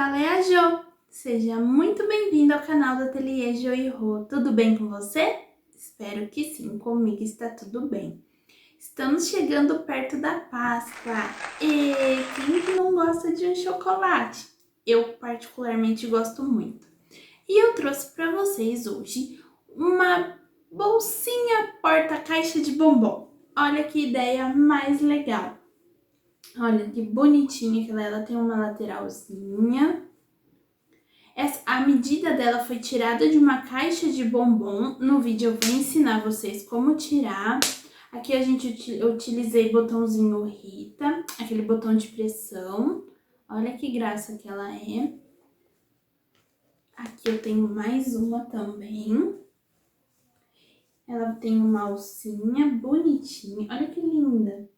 fala é a Jo. Seja muito bem-vindo ao canal do Ateliê Jo e Rô. Tudo bem com você? Espero que sim, comigo está tudo bem. Estamos chegando perto da Páscoa e quem que não gosta de um chocolate? Eu particularmente gosto muito. E eu trouxe para vocês hoje uma bolsinha porta-caixa de bombom. Olha que ideia mais legal. Olha que bonitinha que ela tem uma lateralzinha. A medida dela foi tirada de uma caixa de bombom. No vídeo eu vou ensinar vocês como tirar. Aqui eu utilizei botãozinho Rita, aquele botão de pressão. Olha que graça que ela é. Aqui eu tenho mais uma também. Ela tem uma alcinha bonitinha. Olha que linda.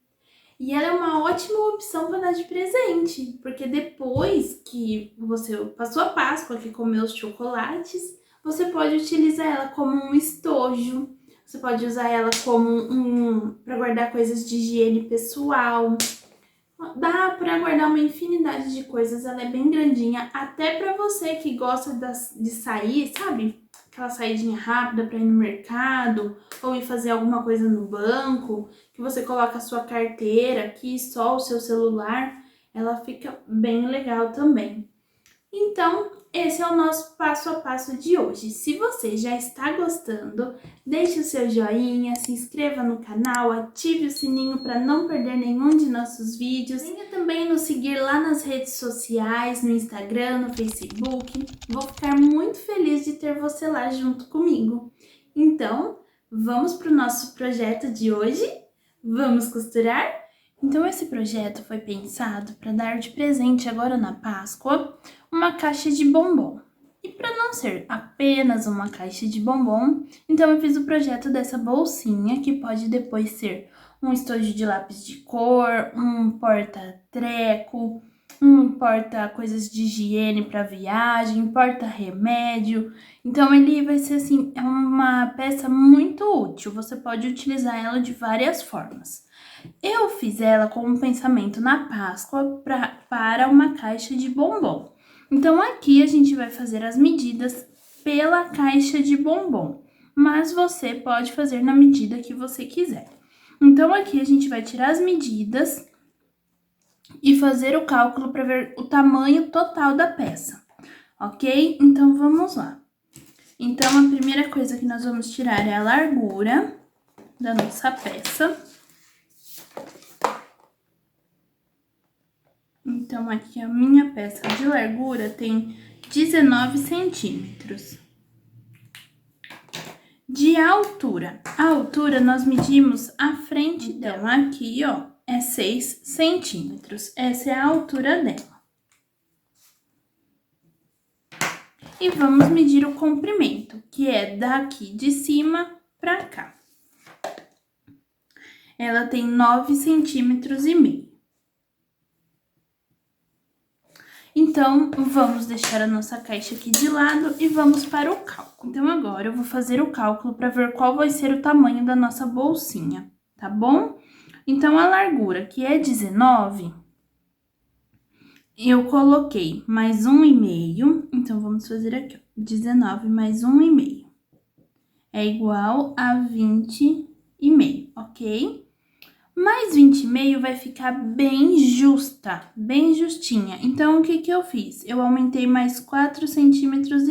E ela é uma ótima opção para dar de presente, porque depois que você passou a Páscoa, que comeu os chocolates, você pode utilizar ela como um estojo, você pode usar ela como para guardar coisas de higiene pessoal. Dá para guardar uma infinidade de coisas, ela é bem grandinha, até para você que gosta de sair, sabe? Aquela saidinha rápida para ir no mercado ou ir fazer alguma coisa no banco, que você coloca a sua carteira aqui, só o seu celular, ela fica bem legal também. Então, esse é o nosso passo a passo de hoje. Se você já está gostando, deixe o seu joinha, se inscreva no canal, ative o sininho para não perder nenhum de nossos vídeos. Venha também nos seguir lá nas redes sociais, no Instagram, no Facebook. Vou ficar muito feliz de ter você lá junto comigo. Então, vamos para o nosso projeto de hoje? Vamos costurar? Então, esse projeto foi pensado para dar de presente agora na Páscoa uma caixa de bombom. E para não ser apenas uma caixa de bombom, então eu fiz o projeto dessa bolsinha, que pode depois ser um estojo de lápis de cor, um porta-treco, um porta-coisas de higiene para viagem, porta-remédio. Então ele vai ser assim, é uma peça muito útil, você pode utilizar ela de várias formas. Eu fiz ela com um pensamento na Páscoa para uma caixa de bombom. Então, aqui a gente vai fazer as medidas pela caixa de bombom, mas você pode fazer na medida que você quiser. Então, aqui a gente vai tirar as medidas e fazer o cálculo para ver o tamanho total da peça, ok? Então, vamos lá. Então, a primeira coisa que nós vamos tirar é a largura da nossa peça. Então, aqui a minha peça de largura tem 19 centímetros. De altura. A altura nós medimos a frente dela. Aqui, ó, é 6 centímetros. Essa é a altura dela. E vamos medir o comprimento, que é daqui de cima pra cá. Ela tem 9 centímetros e meio. Então, vamos deixar a nossa caixa aqui de lado e vamos para o cálculo. Então, agora eu vou fazer o cálculo para ver qual vai ser o tamanho da nossa bolsinha, tá bom? Então, a largura, que é 19, eu coloquei mais 1,5. Então, vamos fazer aqui, ó, 19 mais 1,5 é igual a 20,5, ok? Mais 20,5 vai ficar bem justa, bem justinha. Então, o que que eu fiz? Eu aumentei mais 4,5 centímetros,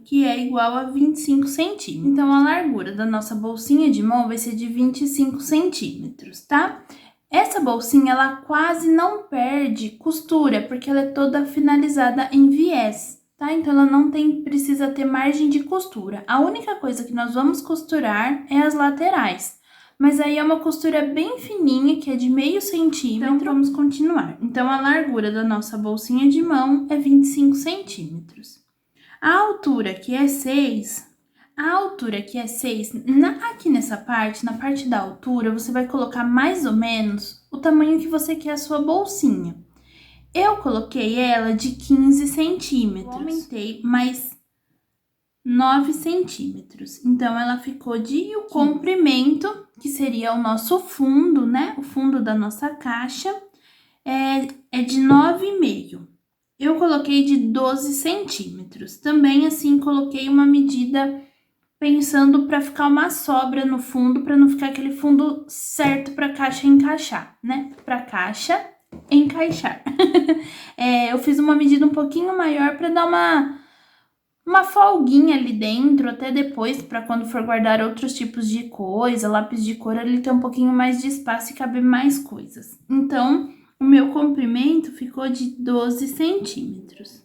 que é igual a 25 centímetros. Então, a largura da nossa bolsinha de mão vai ser de 25 centímetros, tá? Essa bolsinha, ela quase não perde costura, porque ela é toda finalizada em viés, tá? Então, ela não precisa ter margem de costura. A única coisa que nós vamos costurar é as laterais. Mas aí é uma costura bem fininha, que é de meio centímetro. Então, vamos continuar. Então, a largura da nossa bolsinha de mão é 25 centímetros. A altura, que é 6, aqui nessa parte, na parte da altura, você vai colocar mais ou menos o tamanho que você quer a sua bolsinha. Eu coloquei ela de 15 centímetros. Eu aumentei mais 9 centímetros. Então, ela ficou de o comprimento, que seria o nosso fundo, né? O fundo da nossa caixa é de 9,5. eu coloquei de 12 centímetros. Também, assim, coloquei uma medida pensando para ficar uma sobra no fundo, para não ficar aquele fundo certo para a caixa encaixar, né? Para a caixa encaixar. Eu fiz uma medida um pouquinho maior para dar uma folguinha ali dentro, até depois, para quando for guardar outros tipos de coisa, lápis de cor, ele tem um pouquinho mais de espaço e caber mais coisas. Então, o meu comprimento ficou de 12 centímetros.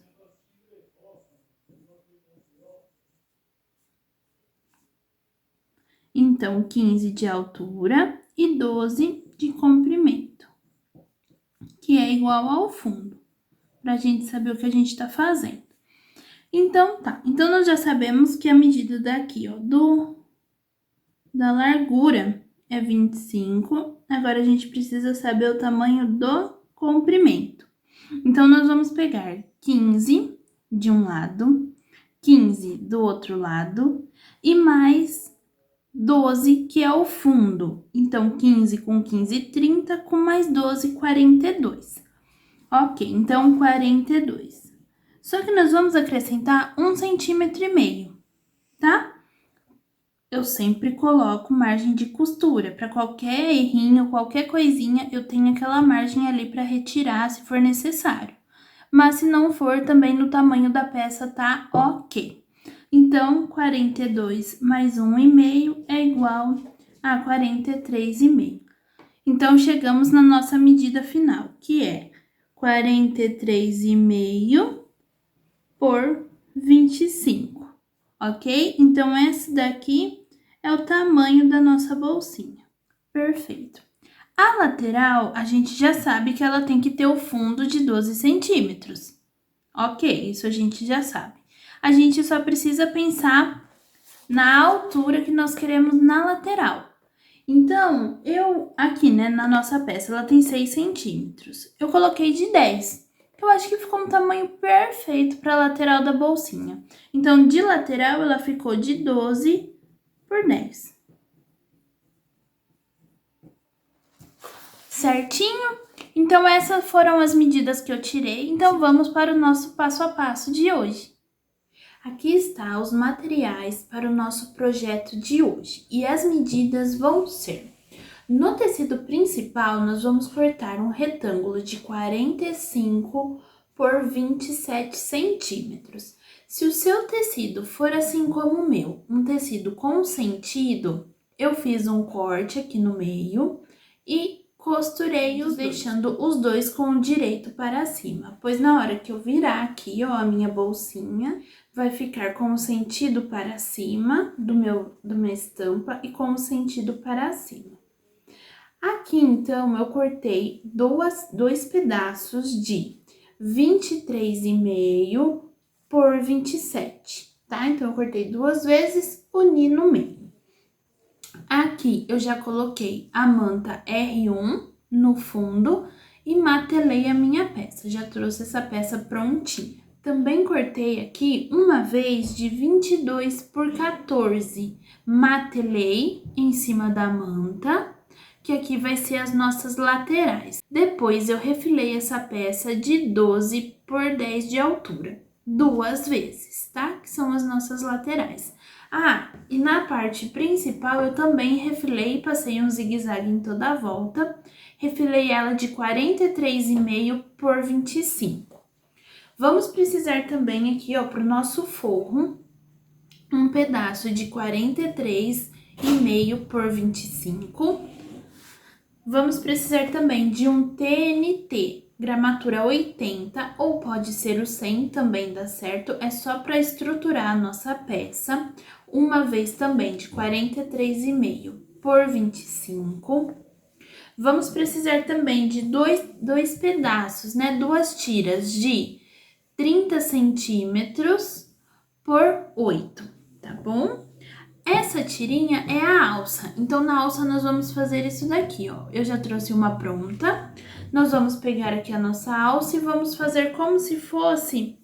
Então, 15 de altura e 12 de comprimento, que é igual ao fundo, pra gente saber o que a gente tá fazendo. Então, tá. Então, nós já sabemos que a medida daqui, ó, da largura é 25. Agora, a gente precisa saber o tamanho do comprimento. Então, nós vamos pegar 15 de um lado, 15 do outro lado e mais 12, que é o fundo. Então, 15 com 15, 30, com mais 12, 42. Ok, então 42. Só que nós vamos acrescentar 1,5 centímetro, tá? Eu sempre coloco margem de costura. Para qualquer errinho, qualquer coisinha, eu tenho aquela margem ali para retirar se for necessário. Mas se não for, também no tamanho da peça tá ok. Então, 42 mais 1,5 é igual a 43,5. Então, chegamos na nossa medida final, que é 43,5 por 25, ok? Então, esse daqui é o tamanho da nossa bolsinha. Perfeito. A lateral, a gente já sabe que ela tem que ter o fundo de 12 centímetros. Ok, isso a gente já sabe. A gente só precisa pensar na altura que nós queremos na lateral. Então, aqui, né, na nossa peça, ela tem 6 centímetros. Eu coloquei de 10. Eu acho que ficou um tamanho perfeito para a lateral da bolsinha. Então, de lateral, ela ficou de 12 por 10. Certinho? Então, essas foram as medidas que eu tirei. Então, vamos para o nosso passo a passo de hoje. Aqui está os materiais para o nosso projeto de hoje. E as medidas vão ser: no tecido principal, nós vamos cortar um retângulo de 45 por 27 centímetros. Se o seu tecido for assim como o meu, um tecido com sentido, eu fiz um corte aqui no meio e costurei deixando os dois com o direito para cima, pois na hora que eu virar aqui, ó, a minha bolsinha, vai ficar com o sentido para cima da minha estampa e com o sentido para cima. Aqui, então, eu cortei dois pedaços de 23,5 por 27, tá? Então, eu cortei 2 vezes, uni no meio. Aqui, eu já coloquei a manta R1 no fundo e matelei a minha peça. Já trouxe essa peça prontinha. Também cortei aqui uma vez de 22 por 14. Matelei em cima da manta, que aqui vai ser as nossas laterais. Depois, eu refilei essa peça de 12 por 10 de altura, 2 vezes, tá? Que são as nossas laterais. Ah, e na parte principal, eu também refilei e passei um zigue-zague em toda a volta. Refilei ela de 43,5 por 25. Vamos precisar também aqui, ó, pro nosso forro, um pedaço de 43,5 por 25. Vamos precisar também de um TNT, gramatura 80, ou pode ser o 100, também dá certo. É só para estruturar a nossa peça. Uma vez também de 43,5 por 25. Vamos precisar também de dois pedaços, né? 2 tiras de 30 centímetros por 8, tá bom? Essa tirinha é a alça, então na alça nós vamos fazer isso daqui, ó. Eu já trouxe uma pronta, nós vamos pegar aqui a nossa alça e vamos fazer como se fosse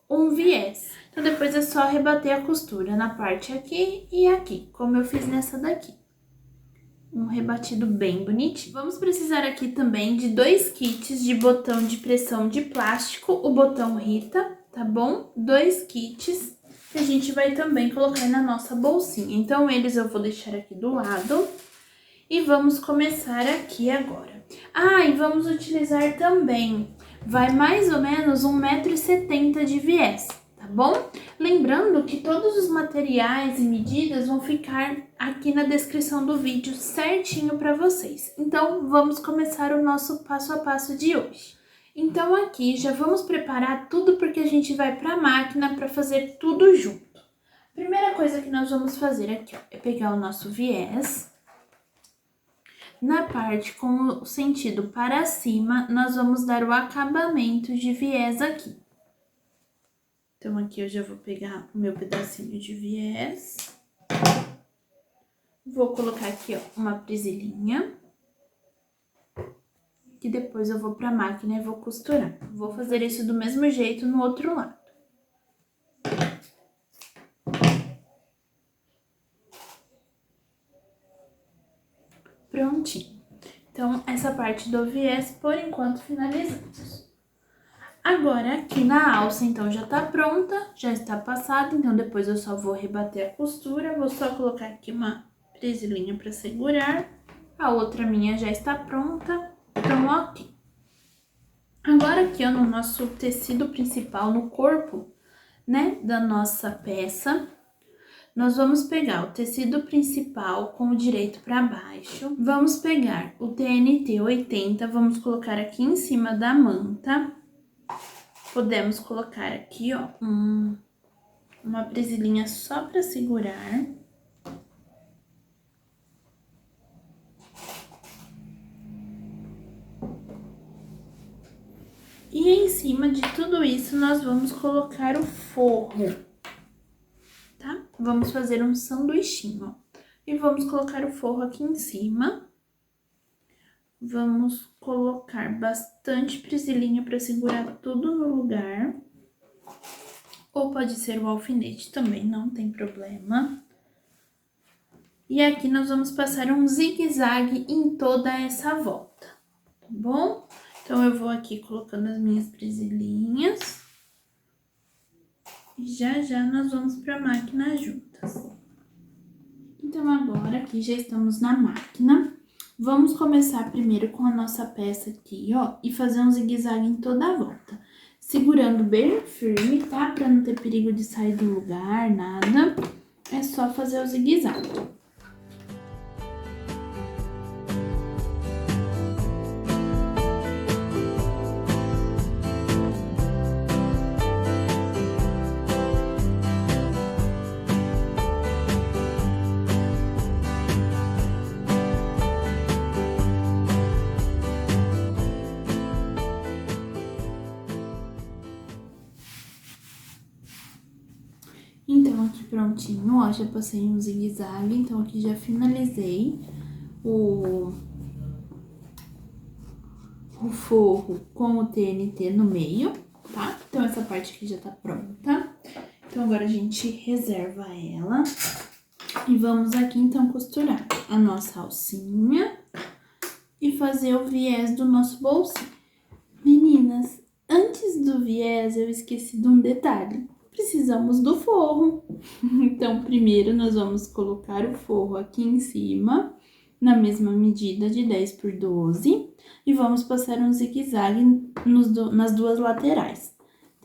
um viés. Então depois é só rebater a costura na parte aqui e aqui, como eu fiz nessa daqui. um rebatido bem bonitinho. Vamos precisar aqui também de 2 kits de botão de pressão de plástico, o botão Rita, tá bom? 2 kits que a gente vai também colocar na nossa bolsinha. Então, eles eu vou deixar aqui do lado e vamos começar aqui agora. Ah, e vamos utilizar também, vai mais ou menos 1,70 m de viés, tá bom? Lembrando que todos os materiais e medidas vão ficar aqui na descrição do vídeo certinho para vocês. Então, vamos começar o nosso passo a passo de hoje. Então, aqui já vamos preparar tudo porque a gente vai para a máquina para fazer tudo junto. Primeira coisa que nós vamos fazer aqui, ó, é pegar o nosso viés. Na parte com o sentido para cima, nós vamos dar o acabamento de viés aqui. Então, aqui eu já vou pegar o meu pedacinho de viés. Vou colocar aqui, ó, uma presilhinha. Que depois eu vou pra máquina e vou costurar. Vou fazer isso do mesmo jeito no outro lado. Prontinho. Então, essa parte do viés, por enquanto, finalizamos. Agora, aqui na alça, então, já tá pronta, já está passada, então depois eu só vou rebater a costura, vou só colocar aqui uma presilhinha para segurar, a outra minha já está pronta, então, ok. Agora aqui, ó, no nosso tecido principal, no corpo, né, da nossa peça, nós vamos pegar o tecido principal com o direito para baixo, vamos pegar o TNT 80, vamos colocar aqui em cima da manta. Podemos colocar aqui, ó, uma presilhinha só para segurar. E em cima de tudo isso, nós vamos colocar o forro, tá? Vamos fazer um sanduichinho, ó. E vamos colocar o forro aqui em cima. Vamos colocar bastante presilhinha para segurar tudo no lugar. Ou pode ser o alfinete também, não tem problema. E aqui nós vamos passar um zigue-zague em toda essa volta, tá bom? Então, eu vou aqui colocando as minhas presilhinhas. E já nós vamos pra máquina juntas. Então, agora aqui já estamos na máquina. Vamos começar primeiro com a nossa peça aqui, ó, e fazer um zigue-zague em toda a volta. Segurando bem firme, tá? Pra não ter perigo de sair do lugar, nada. É só fazer o zigue-zague. Então, aqui prontinho, ó, já passei um zigue-zague, então aqui já finalizei o forro com o TNT no meio, tá? Então, essa parte aqui já tá pronta. Então, agora a gente reserva ela e vamos aqui, então, costurar a nossa alcinha e fazer o viés do nosso bolsinho. Meninas, antes do viés, eu esqueci de um detalhe. Precisamos do forro. Então, primeiro nós vamos colocar o forro aqui em cima, na mesma medida de 10 por 12, e vamos passar um zigue-zague nas duas laterais,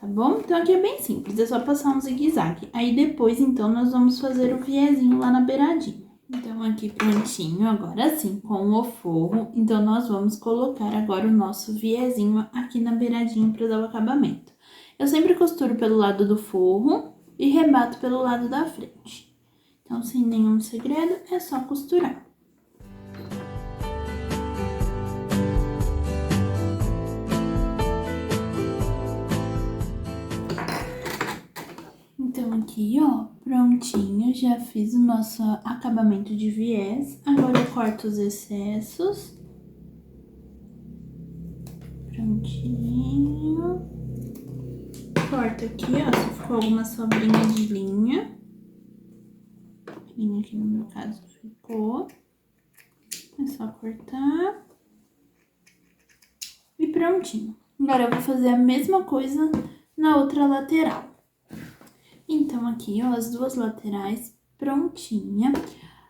tá bom? Então, aqui é bem simples, é só passar um zigue-zague. Aí, depois, então, nós vamos fazer o viezinho lá na beiradinha. Então, aqui prontinho, agora sim, com o forro, então, nós vamos colocar agora o nosso viezinho aqui na beiradinha para dar o acabamento. Eu sempre costuro pelo lado do forro e rebato pelo lado da frente. Então, sem nenhum segredo, é só costurar. Então, aqui, ó, prontinho, já fiz o nosso acabamento de viés. Agora eu corto os excessos. Prontinho. Corto aqui, ó, se ficou alguma sobrinha de linha. Linha aqui no meu caso ficou. É só cortar. E prontinho. Agora eu vou fazer a mesma coisa na outra lateral. Então, aqui, ó, as duas laterais prontinha.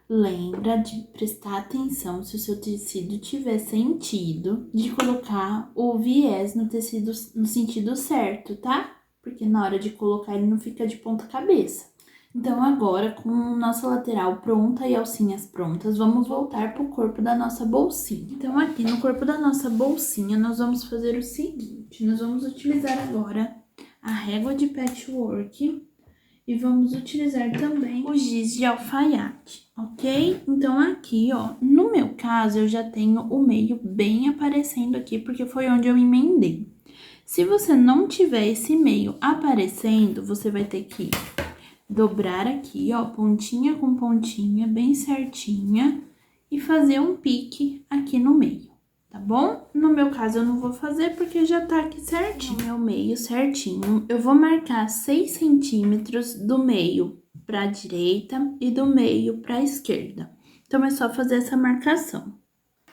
Lembra de prestar atenção se o seu tecido tiver sentido, de colocar o viés no tecido no sentido certo, tá? Porque na hora de colocar ele não fica de ponta cabeça. Então, agora, com nossa lateral pronta e alcinhas prontas, vamos voltar pro corpo da nossa bolsinha. Então, aqui no corpo da nossa bolsinha, nós vamos fazer o seguinte. Nós vamos utilizar agora a régua de patchwork e vamos utilizar também o giz de alfaiate, ok? Então, aqui, ó, no meu caso, eu já tenho o meio bem aparecendo aqui, porque foi onde eu emendei. Se você não tiver esse meio aparecendo, você vai ter que dobrar aqui, ó, pontinha com pontinha, bem certinha, e fazer um pique aqui no meio, tá bom? No meu caso, eu não vou fazer porque já tá aqui certinho. No meu meio certinho, eu vou marcar 6 centímetros do meio pra direita e do meio pra esquerda. Então, é só fazer essa marcação.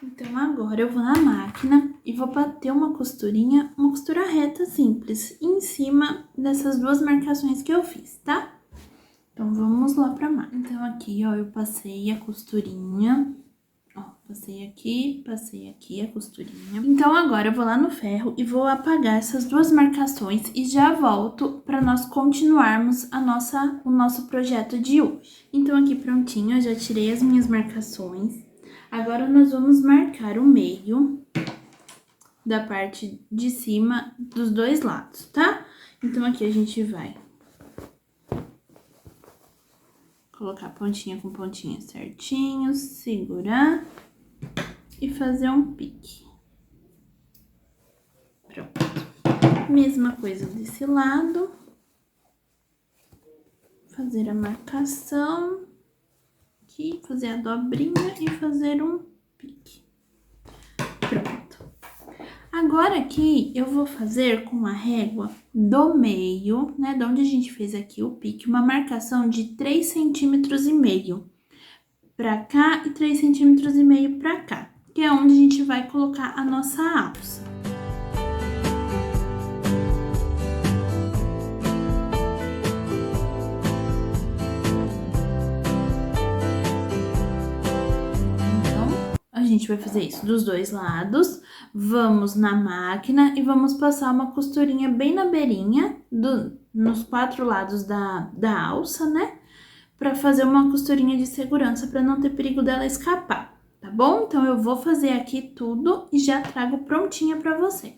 Então, agora eu vou na máquina e vou bater uma costurinha, uma costura reta simples, em cima dessas duas marcações que eu fiz, tá? Então, vamos lá pra máquina. Então, aqui, ó, eu passei a costurinha, ó, passei aqui a costurinha. Então, agora eu vou lá no ferro e vou apagar essas duas marcações e já volto pra nós continuarmos o nosso projeto de hoje. Então, aqui prontinho, eu já tirei as minhas marcações. Agora, nós vamos marcar o meio da parte de cima dos dois lados, tá? Então, aqui a gente vai colocar pontinha com pontinha certinho, segurar e fazer um pique. Pronto. Mesma coisa desse lado. Fazer a marcação. Aqui, fazer a dobrinha e fazer um pique. Pronto. Agora aqui, eu vou fazer com a régua do meio, né, de onde a gente fez aqui o pique, uma marcação de 3,5 centímetros pra cá e 3,5 centímetros pra cá, que é onde a gente vai colocar a nossa alça. A gente vai fazer isso dos dois lados, vamos na máquina e vamos passar uma costurinha bem na beirinha, nos 4 lados da alça, né? Pra fazer uma costurinha de segurança, pra não ter perigo dela escapar, tá bom? Então, eu vou fazer aqui tudo e já trago prontinha pra você.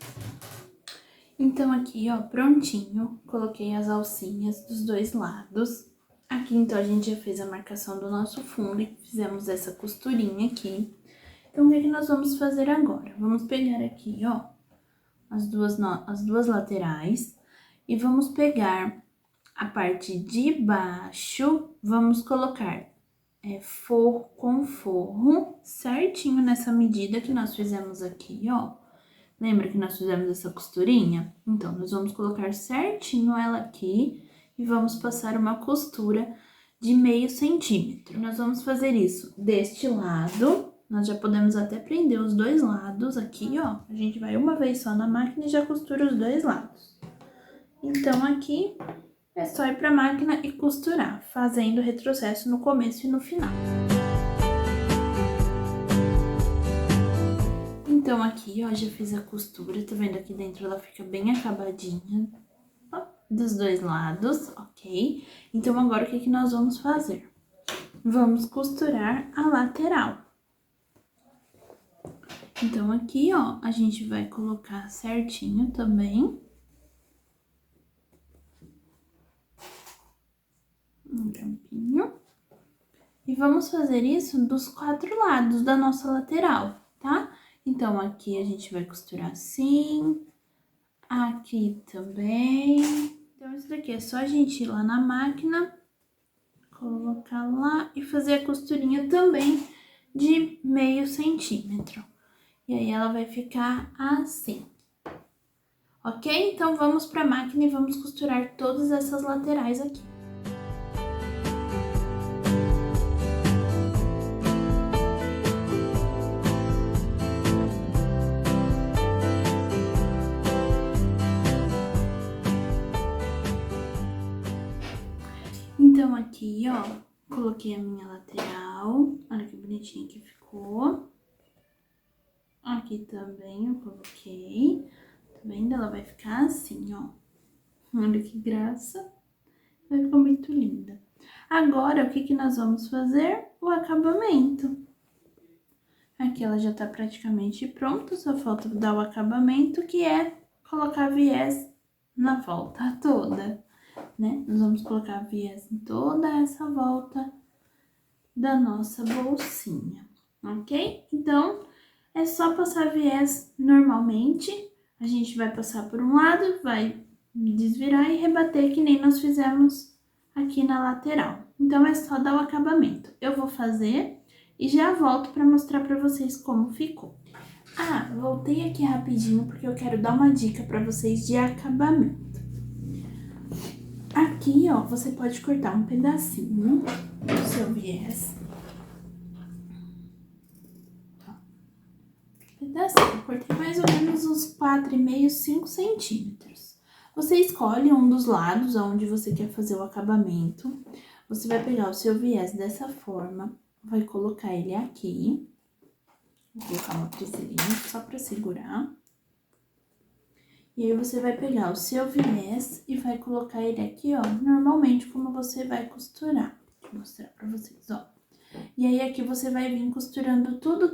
Então, aqui, ó, prontinho, coloquei as alcinhas dos dois lados. Aqui, então, a gente já fez a marcação do nosso fundo e fizemos essa costurinha aqui. Então, o que nós vamos fazer agora? Vamos pegar aqui, ó, as duas laterais e vamos pegar a parte de baixo, vamos colocar forro com forro certinho nessa medida que nós fizemos aqui, ó. Lembra que nós fizemos essa costurinha? Então, nós vamos colocar certinho ela aqui e vamos passar uma costura de meio centímetro. Nós vamos fazer isso deste lado. Nós já podemos até prender os dois lados aqui, ó. A gente vai uma vez só na máquina e já costura os dois lados. Então, aqui é só ir pra máquina e costurar, fazendo retrocesso no começo e no final. Então, aqui, ó, já fiz a costura, tá vendo? Aqui dentro ela fica bem acabadinha, ó, dos dois lados, ok? Então, agora o que nós vamos fazer? Vamos costurar a lateral. Então, aqui, ó, a gente vai colocar certinho também. Um grampinho. E vamos fazer isso dos 4 lados da nossa lateral, tá? Então, aqui a gente vai costurar assim. Aqui também. Então, isso daqui é só a gente ir lá na máquina, colocar lá e fazer a costurinha também de meio centímetro. E aí, ela vai ficar assim, ok? Então, vamos pra máquina e vamos costurar todas essas laterais aqui. aqui, ó, coloquei a minha lateral. Olha que bonitinho que ficou. Aqui também eu coloquei. Tá vendo? Ela vai ficar assim, ó. Olha que graça. Vai ficar muito linda. Agora, o que que nós vamos fazer? O acabamento. Aqui ela já tá praticamente pronta, só falta dar o acabamento, que é colocar viés na volta toda, né? Nós vamos colocar viés em toda essa volta da nossa bolsinha, ok? Então, é só passar viés normalmente. A gente vai passar por um lado, vai desvirar e rebater, que nem nós fizemos aqui na lateral. Então, é só dar o acabamento. Eu vou fazer e já volto para mostrar para vocês como ficou. Ah, voltei aqui rapidinho porque eu quero dar uma dica para vocês de acabamento. Aqui, ó, você pode cortar um pedacinho do seu viés. Pedacinho, cortei mais ou menos uns 4,5, 5 centímetros. Você escolhe um dos lados onde você quer fazer o acabamento. Você vai pegar o seu viés dessa forma, vai colocar ele aqui. Vou colocar uma presilhinha só pra segurar. E aí, você vai pegar o seu viés e vai colocar ele aqui, ó, normalmente como você vai costurar. Vou mostrar pra vocês, ó. E aí, aqui você vai vir costurando tudo.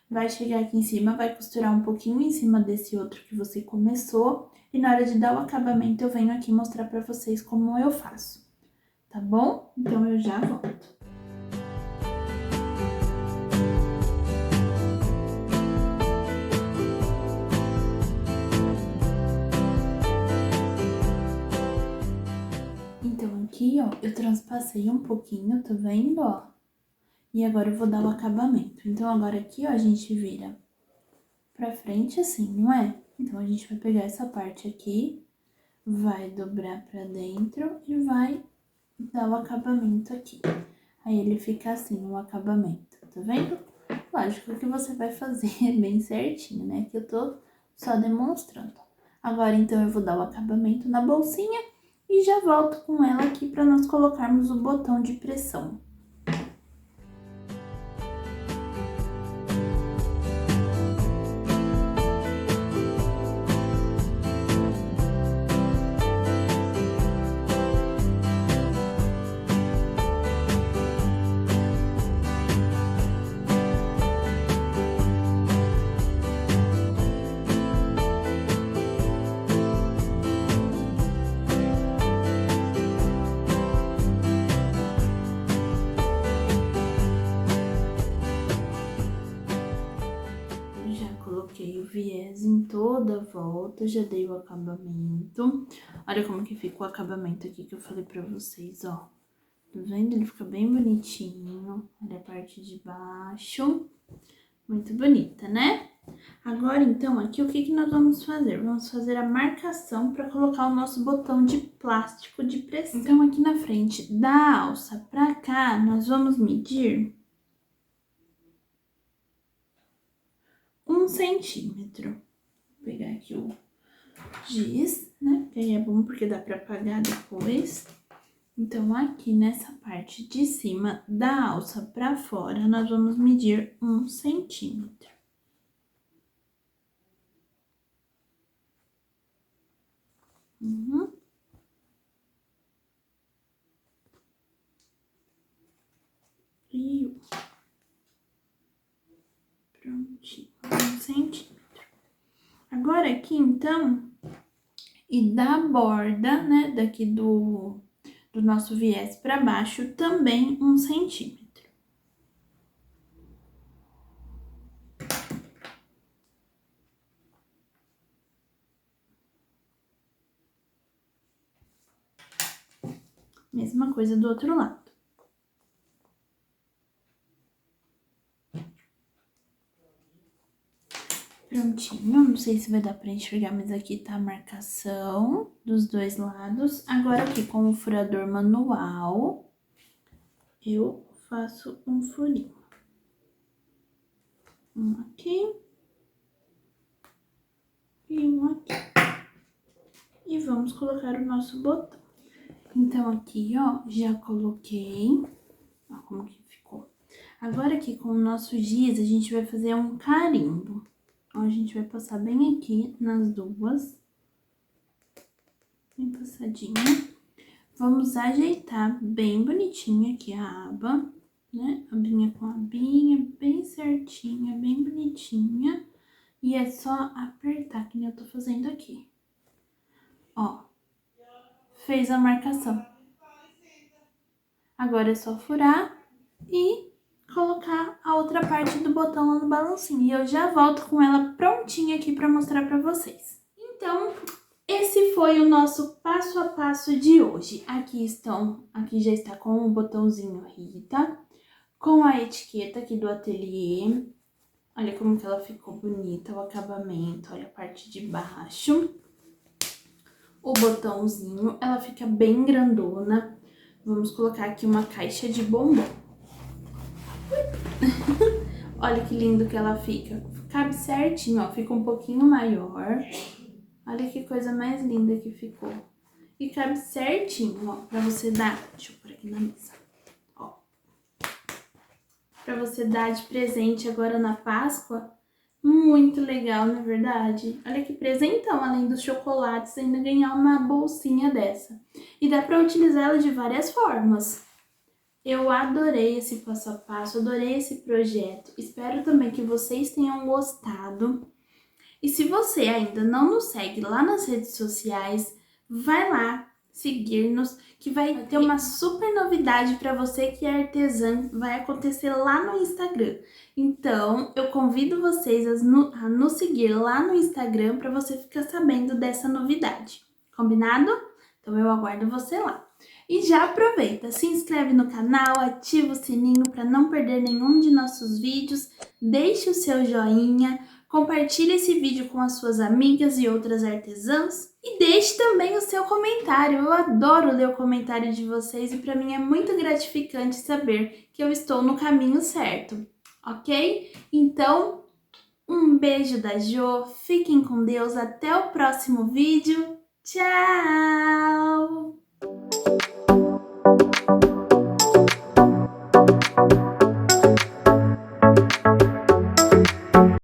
Vai chegar aqui em cima, vai costurar um pouquinho em cima desse outro que você começou. E na hora de dar o acabamento, eu venho aqui mostrar pra vocês como eu faço. Tá bom? Então, eu já volto. Então, aqui, ó, eu transpassei um pouquinho, tá vendo, ó? E agora eu vou dar o acabamento. Então, agora aqui, ó, a gente vira pra frente assim, não é? Então, a gente vai pegar essa parte aqui, vai dobrar pra dentro e vai dar o acabamento aqui. Aí, ele fica assim, o acabamento, tá vendo? Lógico que você vai fazer bem certinho, né? Que eu tô só demonstrando. Agora, então, eu vou dar o acabamento na bolsinha e já volto com ela aqui pra nós colocarmos o botão de pressão. Coloquei o viés em toda a volta, já dei o acabamento. Olha como que fica o acabamento aqui que eu falei pra vocês, ó. Tá vendo? Ele fica bem bonitinho. Olha a parte de baixo. Muito bonita, né? Agora, então, aqui o que que nós vamos fazer? Vamos fazer a marcação pra colocar o nosso botão de plástico de pressão. Então, aqui na frente da alça pra cá, nós vamos medir 1 centímetro. Vou pegar aqui o giz, né? Que aí é bom porque dá pra apagar depois. Então, aqui nessa parte de cima da alça pra fora, nós vamos medir 1 centímetro. E prontinho, 1 centímetro. Agora aqui, então, e da borda, né, daqui do nosso viés pra baixo, também 1 centímetro. Mesma coisa do outro lado. Prontinho, não sei se vai dar pra enxergar, mas aqui tá a marcação dos dois lados. Agora aqui com o furador manual, eu faço um furinho. Um aqui. E um aqui. E vamos colocar o nosso botão. Então, aqui, ó, já coloquei. Ó, como que ficou. Agora, aqui com o nosso giz, a gente vai fazer um carimbo. Ó, a gente vai passar bem aqui nas duas. Bem passadinho. Vamos ajeitar bem bonitinho aqui a aba, né? Abinha com abinha, bem certinha, bem bonitinha. E é só apertar, que nem eu tô fazendo aqui. Ó, fez a marcação. Agora é só furar e colocar a outra parte do botão lá no balancinho. E eu já volto com ela prontinha aqui pra mostrar pra vocês. Então, esse foi o nosso passo a passo de hoje. Aqui já está com o botãozinho Rita, com a etiqueta aqui do ateliê. Olha como que ela ficou bonita, o acabamento, olha a parte de baixo. O botãozinho, ela fica bem grandona. Vamos colocar aqui uma caixa de bombom. Olha que lindo que ela fica. Cabe certinho, ó, fica um pouquinho maior. Olha que coisa mais linda que ficou. E cabe certinho, ó, pra você dar... Deixa eu pôr aqui na mesa, ó. Pra você dar de presente agora na Páscoa. Muito legal, não é verdade? Olha que presentão, além dos chocolates, ainda ganhar uma bolsinha dessa. E dá pra utilizar ela de várias formas. Eu adorei esse passo a passo, adorei esse projeto. Espero também que vocês tenham gostado. E se você ainda não nos segue lá nas redes sociais, vai lá seguir-nos, que vai ter uma super novidade para você que é artesã, vai acontecer lá no Instagram. Então, eu convido vocês a nos seguir lá no Instagram para você ficar sabendo dessa novidade. Combinado? Então, eu aguardo você lá. E já aproveita, se inscreve no canal, ativa o sininho para não perder nenhum de nossos vídeos, deixe o seu joinha, compartilhe esse vídeo com as suas amigas e outras artesãs e deixe também o seu comentário. Eu adoro ler o comentário de vocês e para mim é muito gratificante saber que eu estou no caminho certo, ok? Então, um beijo da Jo, fiquem com Deus, até o próximo vídeo, tchau!